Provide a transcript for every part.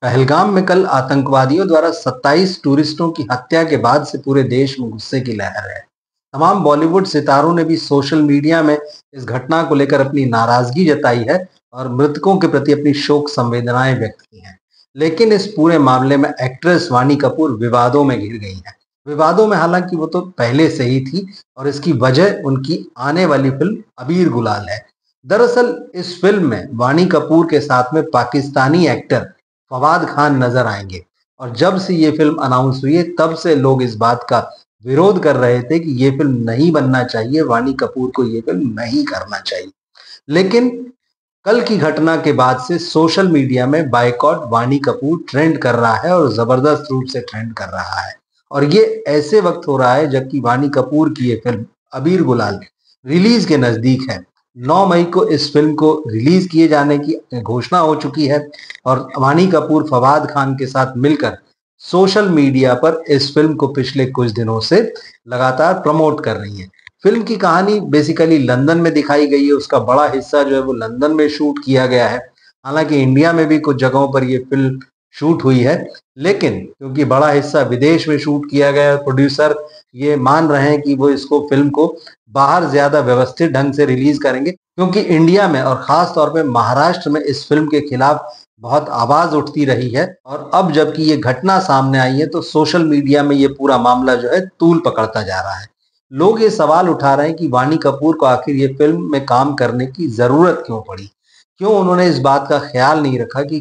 पहलगाम में कल आतंकवादियों द्वारा 27 टूरिस्टों की हत्या के बाद से पूरे देश में गुस्से की लहर है। तमाम बॉलीवुड सितारों ने भी सोशल मीडिया में इस घटना को लेकर अपनी नाराजगी जताई है और मृतकों के प्रति अपनी शोक संवेदनाएं व्यक्त की हैं। लेकिन इस पूरे मामले में एक्ट्रेस वाणी कपूर विवादों में घिर गई हैं। विवादों में हालांकि वो तो पहले से ही थी और इसकी वजह उनकी आने वाली फिल्म अबीर गुलाल है। दरअसल इस फिल्म में वाणी कपूर के साथ में पाकिस्तानी एक्टर फवाद खान नजर आएंगे और जब से ये फिल्म अनाउंस हुई है तब से लोग इस बात का विरोध कर रहे थे कि ये फिल्म नहीं बनना चाहिए, वाणी कपूर को ये फिल्म नहीं करना चाहिए। लेकिन कल की घटना के बाद से सोशल मीडिया में बायकॉट वाणी कपूर ट्रेंड कर रहा है और जबरदस्त रूप से ट्रेंड कर रहा है। और ये ऐसे वक्त हो रहा है जबकि वाणी कपूर की ये फिल्म अबीर गुलाल रिलीज के नजदीक है। 9 मई को इस फिल्म को रिलीज किए जाने की घोषणा हो चुकी है और वाणी कपूर फवाद खान के साथ मिलकर सोशल मीडिया पर इस फिल्म को पिछले कुछ दिनों से लगातार प्रमोट कर रही है। फिल्म की कहानी बेसिकली लंदन में दिखाई गई है, उसका बड़ा हिस्सा जो है वो लंदन में शूट किया गया है। हालांकि इंडिया में भी कुछ जगहों पर ये फिल्म शूट हुई है, लेकिन क्योंकि बड़ा हिस्सा विदेश में शूट किया गया है, प्रोड्यूसर ये मान रहे हैं कि वो इसको फिल्म को बाहर ज्यादा व्यवस्थित ढंग से रिलीज करेंगे, क्योंकि इंडिया में और खास तौर पे महाराष्ट्र में इस फिल्म के खिलाफ बहुत आवाज उठती रही है। और अब जबकि ये घटना सामने आई है तो सोशल मीडिया में ये पूरा मामला जो है तूल पकड़ता जा रहा है। लोग ये सवाल उठा रहे हैं कि वाणी कपूर को आखिर ये फिल्म में काम करने की जरूरत क्यों पड़ी, क्यों उन्होंने इस बात का ख्याल नहीं रखा कि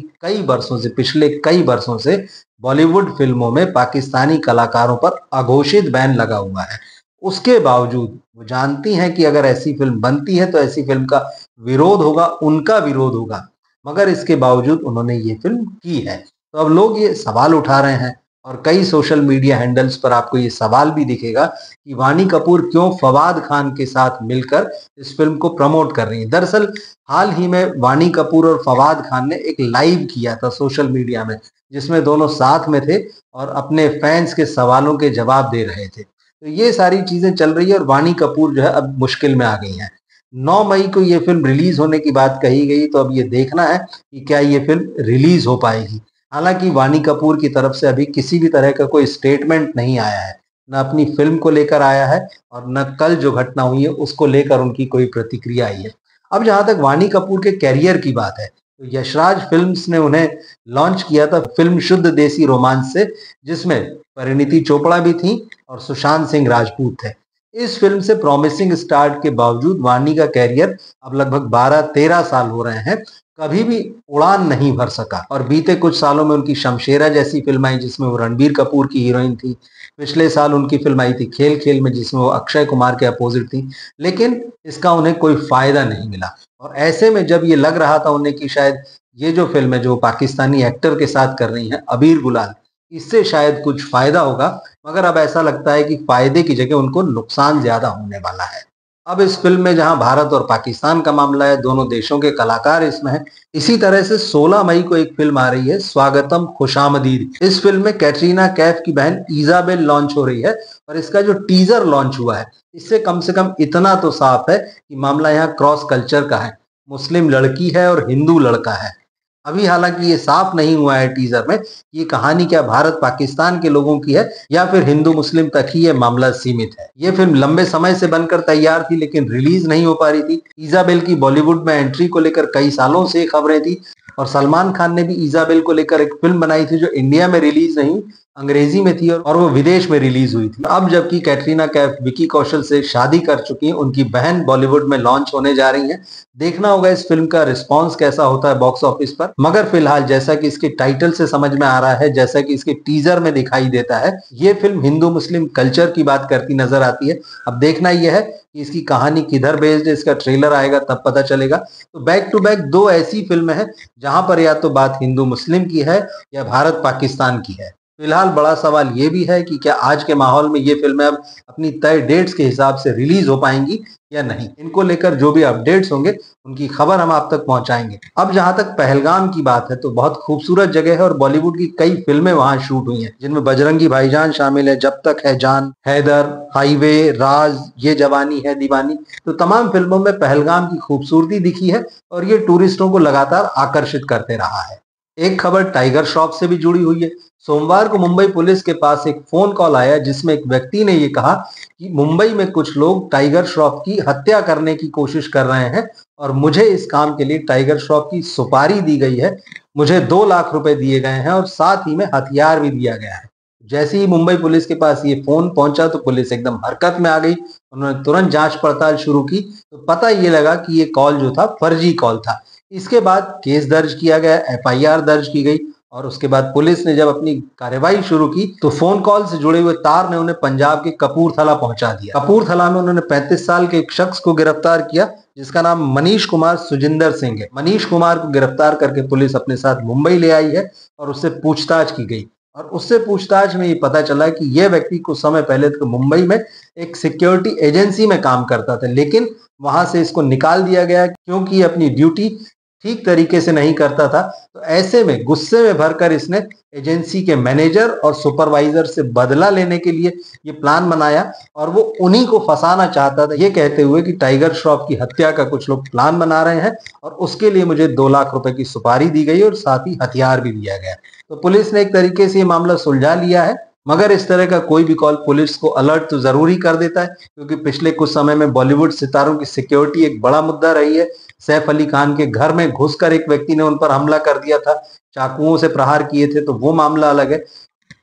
पिछले कई वर्षों से बॉलीवुड फिल्मों में पाकिस्तानी कलाकारों पर अघोषित बैन लगा हुआ है। उसके बावजूद वो जानती हैं कि अगर ऐसी फिल्म बनती है तो ऐसी फिल्म का विरोध होगा, उनका विरोध होगा, मगर इसके बावजूद उन्होंने ये फिल्म की है। तो अब लोग ये सवाल उठा रहे हैं और कई सोशल मीडिया हैंडल्स पर आपको ये सवाल भी दिखेगा कि वाणी कपूर क्यों फवाद खान के साथ मिलकर इस फिल्म को प्रमोट कर रही है। दरअसल हाल ही में वाणी कपूर और फवाद खान ने एक लाइव किया था सोशल मीडिया में, जिसमें दोनों साथ में थे और अपने फैंस के सवालों के जवाब दे रहे थे। तो ये सारी चीजें चल रही है और वाणी कपूर जो है अब मुश्किल में आ गई हैं। 9 मई को ये फिल्म रिलीज होने की बात कही गई, तो अब ये देखना है कि क्या ये फिल्म रिलीज हो पाएगी। हालांकि वाणी कपूर की तरफ से अभी किसी भी तरह का कोई स्टेटमेंट नहीं आया है, न अपनी फिल्म को लेकर आया है और न कल जो घटना हुई है उसको लेकर उनकी कोई प्रतिक्रिया आई है। अब जहां तक वाणी कपूर के कैरियर की बात है तो यशराज फिल्म्स ने उन्हें लॉन्च किया था फिल्म शुद्ध देसी रोमांस से, जिसमें परिणीति चोपड़ा भी थी और सुशांत सिंह राजपूत थे। इस फिल्म से प्रॉमिसिंग स्टार्ट के बावजूद वाणी का कैरियर अब लगभग 12-13 साल हो रहे हैं, कभी भी उड़ान नहीं भर सका। और बीते कुछ सालों में उनकी शमशेरा जैसी फिल्म आई जिसमें वो रणबीर कपूर की हीरोइन थी। पिछले साल उनकी फिल्म आई थी खेल खेल में, जिसमें वो अक्षय कुमार के अपोजिट थी, लेकिन इसका उन्हें कोई फायदा नहीं मिला। और ऐसे में जब ये लग रहा था उन्हें कि शायद ये जो फिल्म है जो पाकिस्तानी एक्टर के साथ कर रही है अबीर गुलाल, इससे शायद कुछ फायदा होगा, मगर अब ऐसा लगता है कि फायदे की जगह उनको नुकसान ज्यादा होने वाला है। अब इस फिल्म में जहां भारत और पाकिस्तान का मामला है, दोनों देशों के कलाकार इसमें हैं। इसी तरह से 16 मई को एक फिल्म आ रही है स्वागतम खुशामदीद। इस फिल्म में कैटरीना कैफ की बहन इजाबेल लॉन्च हो रही है और इसका जो टीजर लॉन्च हुआ है इससे कम से कम इतना तो साफ है कि मामला यहाँ क्रॉस कल्चर का है। मुस्लिम लड़की है और हिंदू लड़का है। अभी हालांकि ये साफ नहीं हुआ है टीजर में ये कहानी क्या भारत पाकिस्तान के लोगों की है या फिर हिंदू मुस्लिम तक ही ये मामला सीमित है। ये फिल्म लंबे समय से बनकर तैयार थी लेकिन रिलीज नहीं हो पा रही थी। इजाबेल की बॉलीवुड में एंट्री को लेकर कई सालों से खबरें थी और सलमान खान ने भी इजाबेल को लेकर एक फिल्म बनाई थी जो इंडिया में रिलीज नहीं, अंग्रेजी में थी और वो विदेश में रिलीज हुई थी। अब जबकि कैटरीना कैफ विकी कौशल से शादी कर चुकी हैं, उनकी बहन बॉलीवुड में लॉन्च होने जा रही हैं। देखना होगा इस फिल्म का रिस्पांस कैसा होता है बॉक्स ऑफिस पर। मगर फिलहाल जैसा कि इसके टाइटल से समझ में आ रहा है, जैसा कि इसके टीजर में दिखाई देता है, ये फिल्म हिंदू मुस्लिम कल्चर की बात करती नजर आती है। अब देखना यह है कि इसकी कहानी किधर बेस्ड है, इसका ट्रेलर आएगा तब पता चलेगा। तो बैक टू बैक दो ऐसी फिल्म है जहां पर या तो बात हिंदू मुस्लिम की है या भारत पाकिस्तान की है। फिलहाल बड़ा सवाल ये भी है कि क्या आज के माहौल में ये फिल्में अब अपनी तय डेट्स के हिसाब से रिलीज हो पाएंगी या नहीं। इनको लेकर जो भी अपडेट्स होंगे उनकी खबर हम आप तक पहुंचाएंगे। अब जहां तक पहलगाम की बात है तो बहुत खूबसूरत जगह है और बॉलीवुड की कई फिल्में वहां शूट हुई हैं, जिनमें बजरंगी भाईजान शामिल है, जब तक है जान, हैदर, हाईवे, राज, ये जवानी है दीवानी। तो तमाम फिल्मों में पहलगाम की खूबसूरती दिखी है और ये टूरिस्टों को लगातार आकर्षित करते रहा है। एक खबर टाइगर श्रॉफ से भी जुड़ी हुई है। सोमवार को मुंबई पुलिस के पास एक फोन कॉल आया जिसमें एक व्यक्ति ने ये कहा कि मुंबई में कुछ लोग टाइगर श्रॉफ की हत्या करने की कोशिश कर रहे हैं और मुझे इस काम के लिए टाइगर श्रॉफ की सुपारी दी गई है। मुझे 2 लाख रुपए दिए गए हैं और साथ ही में हथियार भी दिया गया है। जैसे ही मुंबई पुलिस के पास ये फोन पहुंचा तो पुलिस एकदम हरकत में आ गई। उन्होंने तुरंत जांच पड़ताल शुरू की तो पता ये लगा कि ये कॉल जो था फर्जी कॉल था। इसके बाद केस दर्ज किया गया, एफआईआर दर्ज की गई और उसके बाद पुलिस ने जब अपनी कार्यवाही शुरू की तो फोन कॉल से जुड़े हुए तार ने उन्हें पंजाब के कपूरथला पहुंचा दिया। कपूरथला में उन्होंने 35 साल के एक शख्स को गिरफ्तार किया जिसका नाम मनीष कुमार सुजिंदर सिंह है। मनीष कुमार को गिरफ्तार करके पुलिस अपने साथ मुंबई ले आई है और उससे पूछताछ की गई और उससे पूछताछ में ये पता चला कि यह व्यक्ति कुछ समय पहले तो मुंबई में एक सिक्योरिटी एजेंसी में काम करता था, लेकिन वहां से इसको निकाल दिया गया क्योंकि अपनी ड्यूटी ठीक तरीके से नहीं करता था। तो ऐसे में गुस्से में भरकर इसने एजेंसी के मैनेजर और सुपरवाइजर से बदला लेने के लिए ये प्लान बनाया और वो उन्हीं को फंसाना चाहता था, ये कहते हुए कि टाइगर श्रॉफ की हत्या का कुछ लोग प्लान बना रहे हैं और उसके लिए मुझे 2 लाख रुपए की सुपारी दी गई और साथ ही हथियार भी दिया गया। तो पुलिस ने एक तरीके से ये मामला सुलझा लिया है, मगर इस तरह का कोई भी कॉल पुलिस को अलर्ट तो जरूरी कर देता है क्योंकि पिछले कुछ समय में बॉलीवुड सितारों की सिक्योरिटी एक बड़ा मुद्दा रही है। सैफ अली खान के घर में घुसकर एक व्यक्ति ने उन पर हमला कर दिया था, चाकुओं से प्रहार किए थे, तो वो मामला अलग है।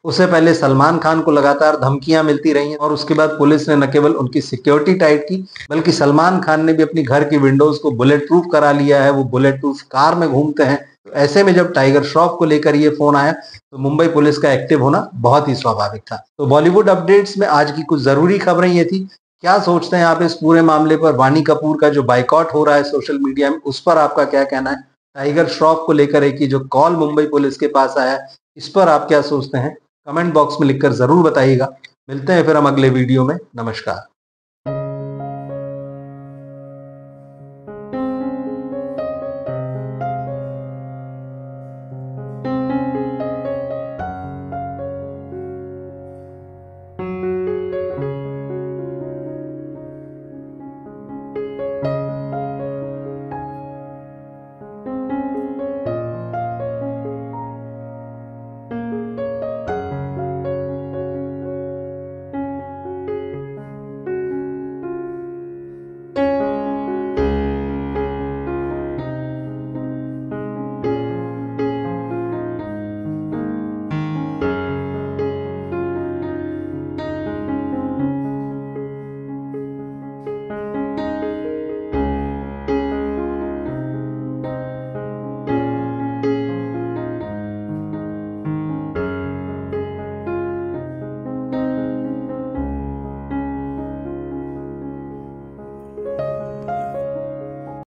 उससे पहले सलमान खान को लगातार धमकियां मिलती रही हैं और उसके बाद पुलिस ने न केवल उनकी सिक्योरिटी टाइट की बल्कि सलमान खान ने भी अपनी घर की विंडोज को बुलेट प्रूफ करा लिया है। वो बुलेट प्रूफ कार में घूमते हैं। तो ऐसे में जब टाइगर श्रॉफ को लेकर ये फोन आया तो मुंबई पुलिस का एक्टिव होना बहुत ही स्वाभाविक था। तो बॉलीवुड अपडेट्स में आज की कुछ जरूरी खबरें ये थी। क्या सोचते हैं आप इस पूरे मामले पर? वानी कपूर का जो बाइकआउट हो रहा है सोशल मीडिया में, उस पर आपका क्या कहना है? टाइगर श्रॉफ को लेकर एक ही जो कॉल मुंबई पुलिस के पास आया, इस पर आप क्या सोचते हैं? कमेंट बॉक्स में लिखकर जरूर बताइएगा। मिलते हैं फिर हम अगले वीडियो में। नमस्कार।